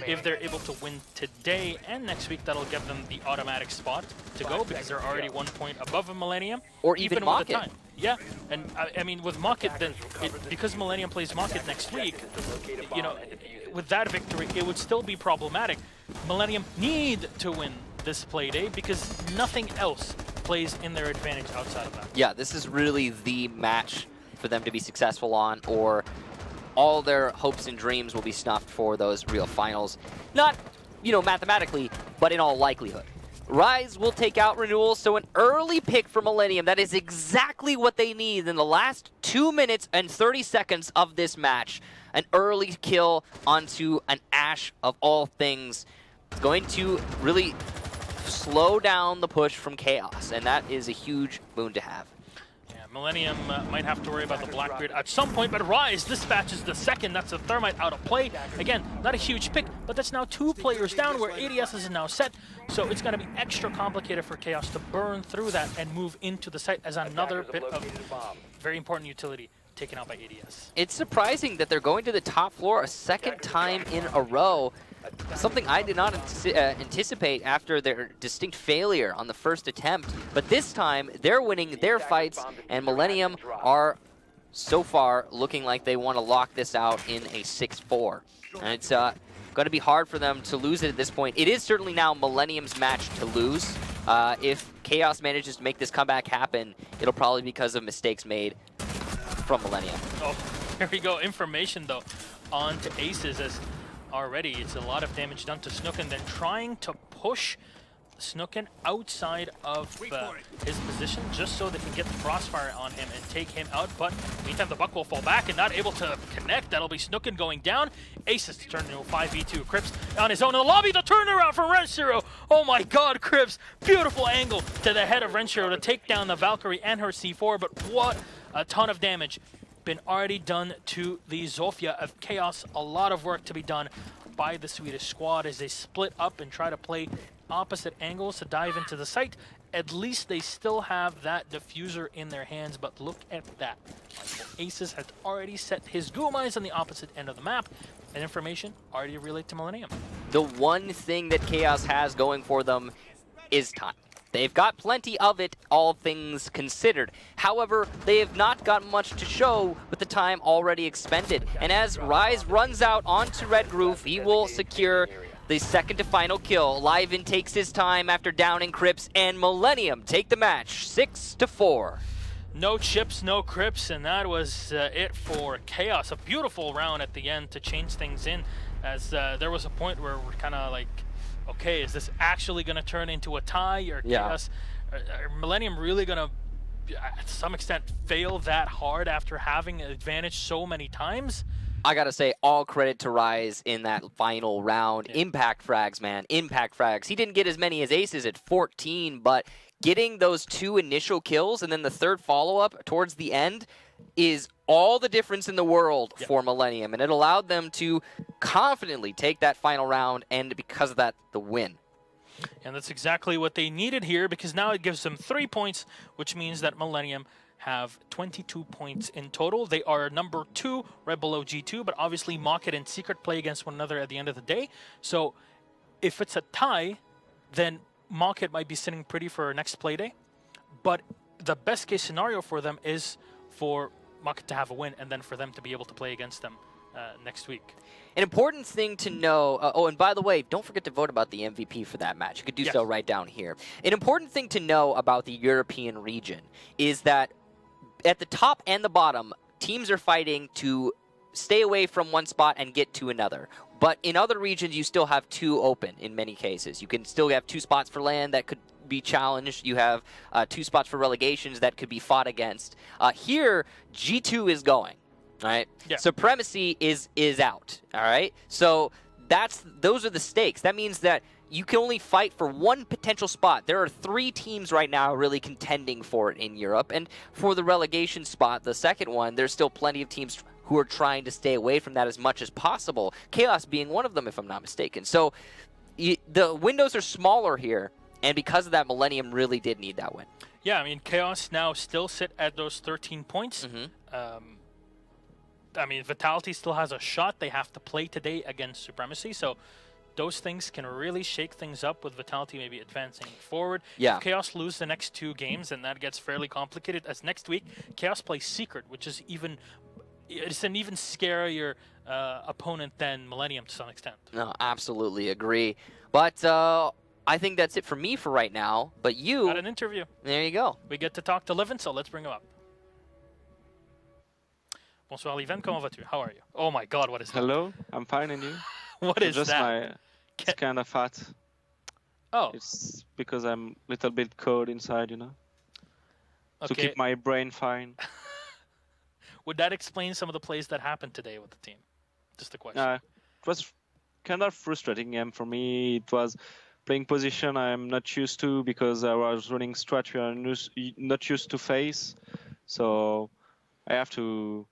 if they're able to win today and next week, that'll give them the automatic spot to go because they're already 1 point above a Millenium. Or even with the Mocket. time. Yeah, and I mean with Mocket, then because Millenium plays Mocket next week, you know, with that victory, it would still be problematic. Millenium need to win this play day because nothing else plays in their advantage outside of that. Yeah, this is really the match for them to be successful on, or all their hopes and dreams will be snuffed for those real finals. Not, you know, mathematically, but in all likelihood. Rise will take out Renewal, so an early pick for Millenium. That is exactly what they need in the last 2 minutes and 30 seconds of this match. An early kill onto an Ashe of all things. It's going to really slow down the push from Chaos, and that is a huge boon to have. Millenium might have to worry about the Blackbeard at some point, but Rise dispatches the second. That's a Thermite out of play. Again, not a huge pick, but that's now 2 players down where ADS is now set. So it's going to be extra complicated for Chaos to burn through that and move into the site as another bit of very important utility taken out by ADS. It's surprising that they're going to the top floor a second time in a row. Something I did not anticipate after their distinct failure on the first attempt. But this time, they're winning their fights, and Millenium are so far looking like they want to lock this out in a 6-4. And it's going to be hard for them to lose it at this point. It is certainly now Millenium's match to lose. If Chaos manages to make this comeback happen, it'll probably be because of mistakes made from Millenium. Oh, here we go. Information, though, on to Aces as already it's a lot of damage done to Snooken, then trying to push Snooken outside of his position just so they can get the crossfire on him and take him out. But meantime, the Buck will fall back and not able to connect. That'll be Snooken going down. Aces to turn into a 5v2. Krips on his own in the lobby. The turnaround from Renshiro. Oh my god, Krips. Beautiful angle to the head of Renshiro to take down the Valkyrie and her C4. But what a ton of damage been already done to the Zofia of Chaos. A lot of work to be done by the Swedish squad as they split up and try to play opposite angles to dive into the site. At least they still have that diffuser in their hands, but look at that. Aces has already set his Gumais on the opposite end of the map, and information already relayed to Millenium. The one thing that Chaos has going for them is time. They've got plenty of it, all things considered. However, they have not got much to show with the time already expended. And as Rise runs out onto Red Groove, he will secure the second to final kill. Liven takes his time after downing Krips, and Millenium take the match 6-4. No chips, no Krips, and that was it for Chaos. A beautiful round at the end to change things in, as there was a point where we're kind of like, okay, is this actually going to turn into a tie, or Chaos? Are Millenium really going to, to some extent, fail that hard after having an advantage so many times? I gotta say, all credit to Rise in that final round. Yeah. Impact frags, man. Impact frags. He didn't get as many as Aces at 14, but getting those 2 initial kills and then the 3rd follow-up towards the end is all the difference in the world for Millenium. And it allowed them to confidently take that final round, and because of that, the win. And that's exactly what they needed here, because now it gives them 3 points, which means that Millenium have 22 points in total. They are number 2, right below G2, but obviously Mocket and Secret play against one another at the end of the day. So if it's a tie, then Mocket might be sitting pretty for next play day. But the best case scenario for them is for Mocket to have a win and then for them to be able to play against them next week. An important thing to know, oh, and by the way, don't forget to vote about the MVP for that match. You could do so right down here. An important thing to know about the European region is that at the top and the bottom, teams are fighting to stay away from one spot and get to another. But in other regions, you still have 2 open in many cases. You can still have 2 spots for land that could be challenged. You have 2 spots for relegations that could be fought against. Here, G2 is going. All right. Yeah. Supremacy is out. All right. So those are the stakes. That means that you can only fight for 1 potential spot. There are 3 teams right now really contending for it in Europe, and for the relegation spot, the second one, there's still plenty of teams who are trying to stay away from that as much as possible. Chaos being one of them, if I'm not mistaken. So the windows are smaller here, and because of that, Millenium really did need that win. Yeah, I mean, Chaos now still sit at those 13 points. I mean, Vitality still has a shot. They have to play today against Supremacy, so those things can really shake things up with Vitality maybe advancing forward. Yeah. If Chaos lose the next 2 games, then that gets fairly complicated, as next week, Chaos plays Secret, which is it's an even scarier opponent than Millenium to some extent. No, absolutely agree. But I think that's it for me for right now. But you got an interview. There you go. We get to talk to Livin, so let's bring him up. Bonsoir, Livin. Comment vas-tu? How are you? Oh my God, what is that? Hello, I'm fine, and you? What is just that? It's kind of fat. Oh. It's because I'm a little bit cold inside, you know? Okay. To keep my brain fine. Would that explain some of the plays that happened today with the team? Just a question. It was kind of frustrating game for me. It was playing position I'm not used to because I was running strat we are not used to face. So I have to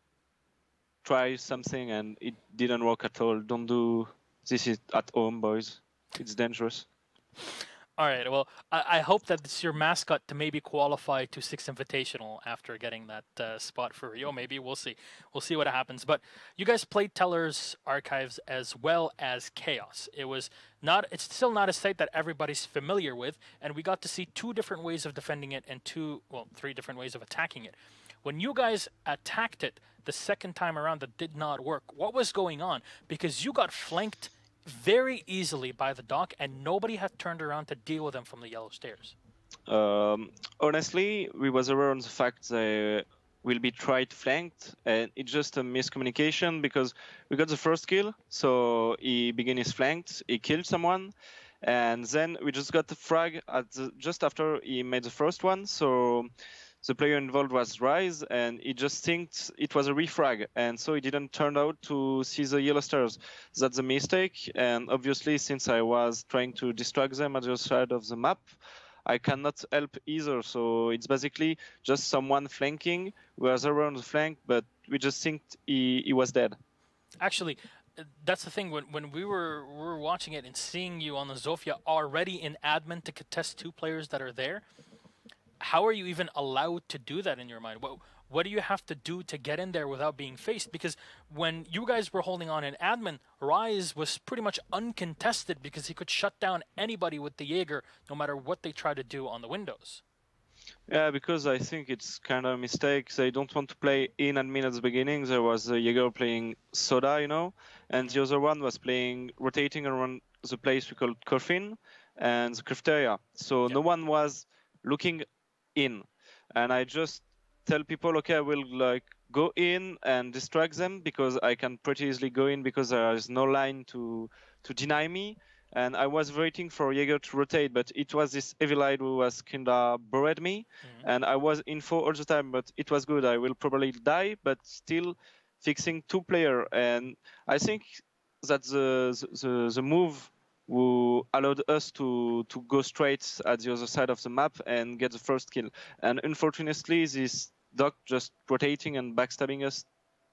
try something, and it didn't work at all. Don't do this at home, boys. It's dangerous. All right. Well, I hope that it's your mascot to maybe qualify to 6th Invitational after getting that spot for Rio. Maybe we'll see. We'll see what happens. But you guys played Teller's Archives as well as Chaos. It's still not a site that everybody's familiar with, and we got to see 2 different ways of defending it and 3 different ways of attacking it. When you guys attacked it the second time around, that did not work. What was going on? Because you got flanked very easily by the dock, and nobody had turned around to deal with them from the yellow stairs. Honestly, we was aware on the fact they will be tried flanked, and it's just a miscommunication because we got the first kill, so he began his flanked, he killed someone, and then we just got the frag just after he made the first one, so the player involved was Rise, and he just thinks it was a refrag, and so he didn't turn out to see the yellow stairs. That's a mistake, and obviously since I was trying to distract them at the other side of the map, I cannot help either. So it's basically just someone flanking. We was around the flank, but we just think he was dead. Actually, that's the thing. When we were watching it and seeing you on the Zofia already in admin to contest 2 players that are there, how are you even allowed to do that in your mind? What do you have to do to get in there without being faced? Because when you guys were holding on in admin, Rise was pretty much uncontested because he could shut down anybody with the Jaeger no matter what they try to do on the windows. Yeah, because I think it's kind of a mistake. They don't want to play in admin at the beginning. There was a Jaeger playing Soda, you know, and the other one was rotating around the place we called Coffin and the cafeteria. So no one was looking in, and I just tell people, okay, I will go in and distract them because I can pretty easily go in because there is no line to deny me. And I was waiting for Jaeger to rotate, but it was this evil eye who was kinda buried me, and I was info all the time, but it was good. I will probably die, but still fixing 2 players. And I think that the move who allowed us to go straight at the other side of the map and get the first kill. And unfortunately, this Doc just rotating and backstabbing us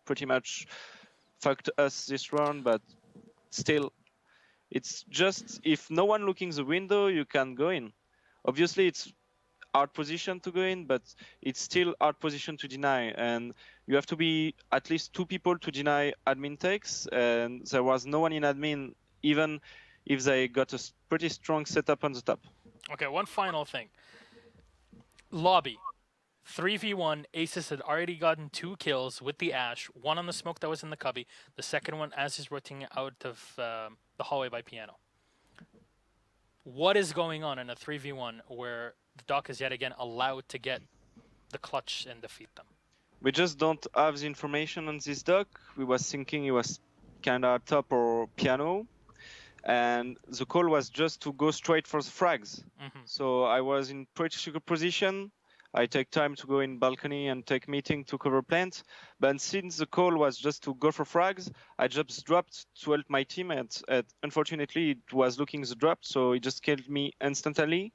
pretty much fucked us this round, but still, it's just, if no one looking the window, you can go in. Obviously, it's hard position to go in, but it's still hard position to deny, and you have to be at least 2 people to deny admin takes, and there was no one in admin, even if they got a pretty strong setup on the top. Okay, one final thing. Lobby. 3v1, Aces had already gotten 2 kills with the Ash, one on the smoke that was in the cubby, the second one as he's rotating out of the hallway by Piano. What is going on in a 3v1 where the Doc is yet again allowed to get the clutch and defeat them? We just don't have the information on this Doc. We was thinking he was kinda top or Piano, and the call was just to go straight for the frags. So I was in pretty secure position. I take time to go in balcony and take meeting to cover plant. But since the call was just to go for frags, I just dropped to help my team. And unfortunately, it was looking the drop, so it just killed me instantly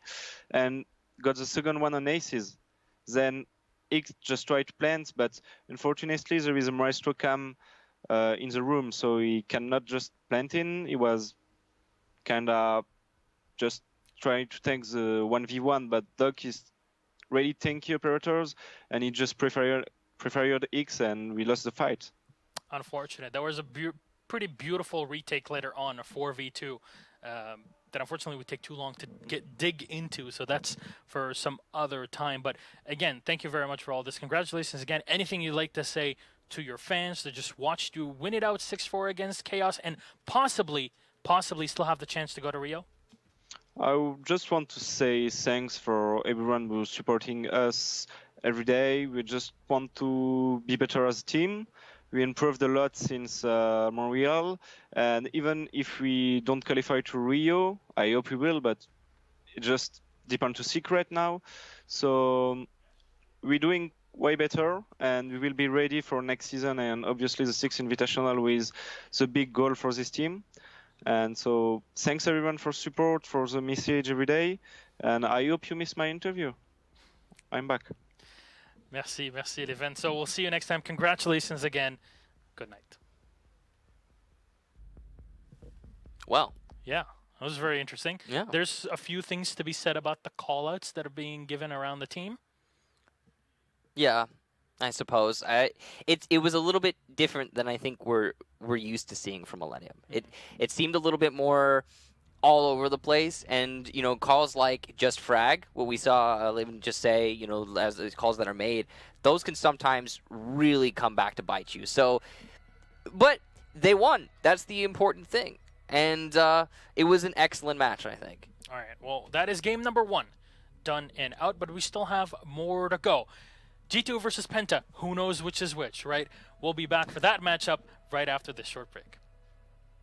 and got the second one on aces. Then X just tried to plant, but unfortunately, there is a Maestro cam in the room, so he cannot just plant in. He was kind of just trying to tank the 1v1, but Doc is really tanky operators, and he just preferred X, and we lost the fight. Unfortunate. There was a pretty beautiful retake later on, a 4v2, that unfortunately would take too long to dig into, so that's for some other time. But again, thank you very much for all this. Congratulations again. Anything you'd like to say to your fans that just watched you win it out 6-4 against Chaos and possibly still have the chance to go to Rio? I just want to say thanks for everyone who's supporting us every day. We just want to be better as a team. We improved a lot since Montreal, and even if we don't qualify to Rio, I hope we will, but it just depends to secret now. So we're doing way better, and we will be ready for next season, and obviously the 6th Invitational with the big goal for this team. And so thanks everyone for support, for the message every day, and I hope you miss my interview. I'm back. Merci, Leven. So we'll see you next time. Congratulations again. Good night. Well. Yeah, that was very interesting. Yeah. There's a few things to be said about the call-outs that are being given around the team. Yeah, I suppose. It was a little bit different than I think we're used to seeing from Millenium. It seemed a little bit more all over the place, and calls like just frag, what we saw Levin just say, as these calls that are made, those can sometimes really come back to bite you. So, but they won. That's the important thing, and it was an excellent match, I think. All right. Well, that is game number 1, done and out, but we still have more to go. G2 versus Penta. Who knows which is which, right? We'll be back for that matchup right after this short break.